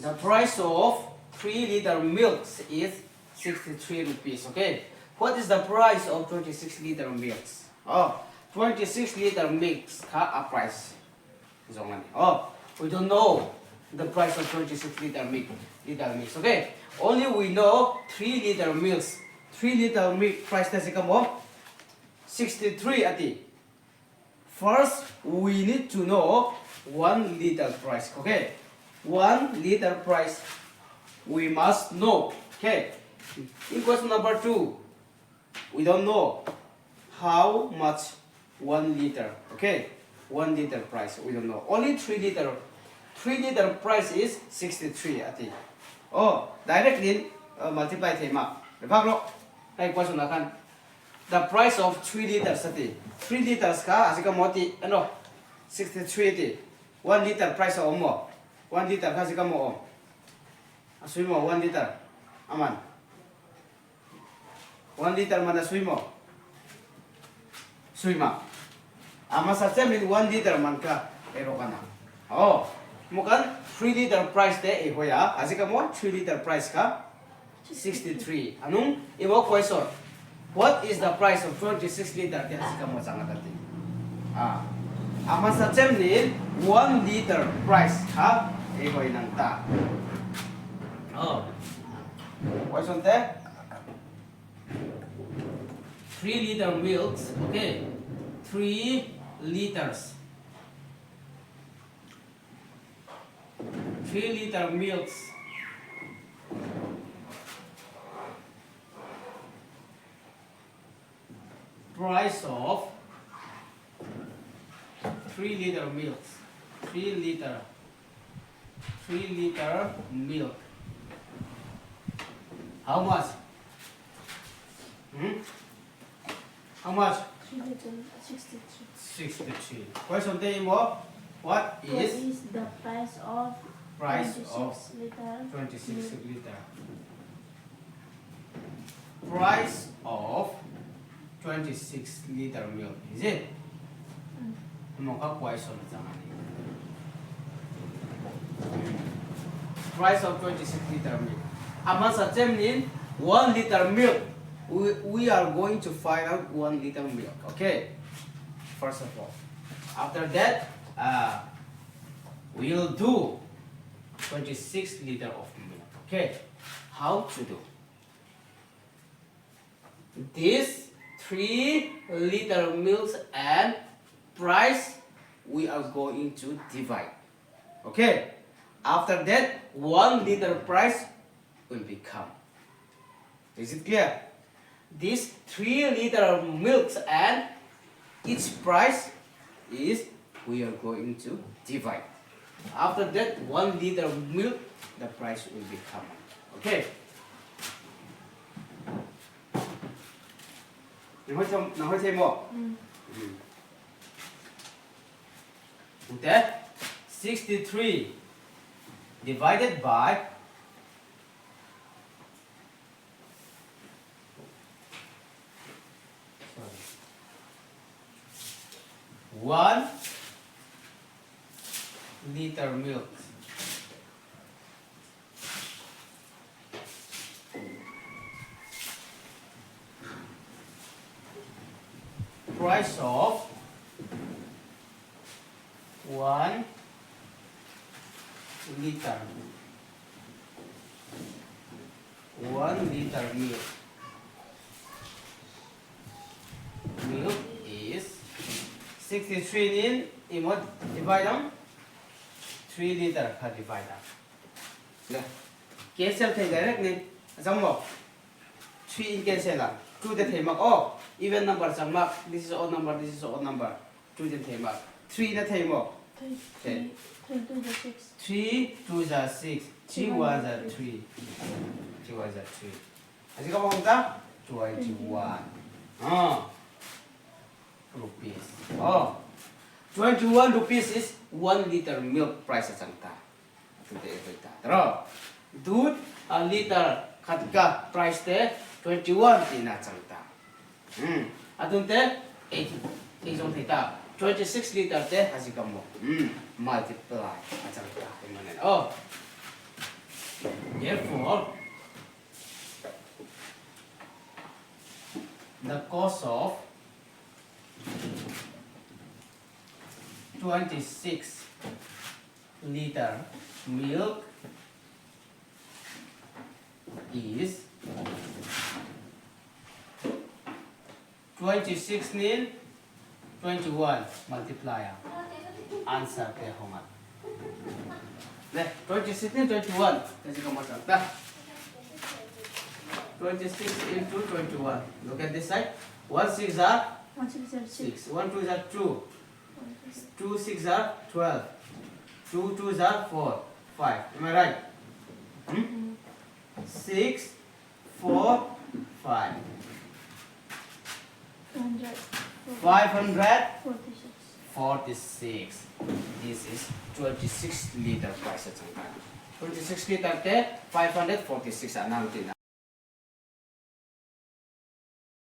The price of 3-liter milk is 63 rupees. Okay. What is the price of 26-liter milk? Oh, 26-liter milk a price. Oh, we don't know the price of 26-liter milk. Okay. Only we know 3-liter milk. 3-liter milk price is 63 ati. First, we need to know 1 liter price. Okay. 1 liter price we must know. Okay. In question number 2, we don't know how much 1 liter. Okay. 1 liter price we don't know. Only 3 liter. 3 liter price is 63 ati. Oh, directly multiply theih. Hey, question akan. The price of 3 liters ati. 3 liters ka asika moti ano 63 ati. 1 liter price of mo. 1 liter ka asika mo. Asui mo 1 liter. Aman. 1 liter mana sui mo. Sui ma. Ama sa min 1 liter man ka ero kana. Oh, mukan 3 liter price de e hoya. Asika mo 3 liter price ka 63. Anong imo question? What is the price of 26 liter? Asika mo sangat ati. Ama sa min 1 liter price ka e hoy nang ta. Oh. Question te? 3 liter milk. Okay. 3 liters. 3 liter milk. Price of 3 liter milk. 3 liter milk. How much? How much? 63. Question te mo. What is the price of 26 liter? 26 liter. Price of 26 liter milk. Is it? Ano ka question sa mani? Price of 26 liter milk. Ama sa nin 1 liter milk. We are going to find out 1 liter milk. Okay. First of all. After that, we'll do 26 liter of milk. Okay. How to do? This 3 liter milk and price we are going to divide. Okay. After that, 1 liter price will become. Is it clear? This 3 liter milk and its price is we are going to divide. After that, 1 liter milk, the price will become. Okay. Now say more. That 63 divided by 1 liter milk. Price of 1 liter. 1 liter milk. Milk is 63 in imod divide on 3 liter ka divide on. Cancel thay direct ni asam mo 3 in cancel lang 2 the thay mak oh even number sang mak this is odd number, this is odd number 2 the thay mak 3 na thay mo 3 to the 6. 3 to the 6 3 was a 3 3 was a 3 asik apa kita 21 rupees. Oh, 21 rupees is 1 liter milk price at sangta. Taro, dude a liter katka price te 21 tina sangta. Atunte 8 isong tita 26 liter te hasikamo. Multiply at sangta. Oh, Therefore, the cost of 26 liter milk is 26 nin 21 multiplier. Answer kaya hmunah. Leh, 26 nin 21. Kasi kamatang ta. 26 into 21. Look at this side. 1 6 are 1 6 are 6. 1 2 are 2. 2 6 are 12. 2 2 are 4. 5. Am I right? 6 4 5. 546. 546. This is 26 liter price at some time. 26 liter te 546 ang natin na.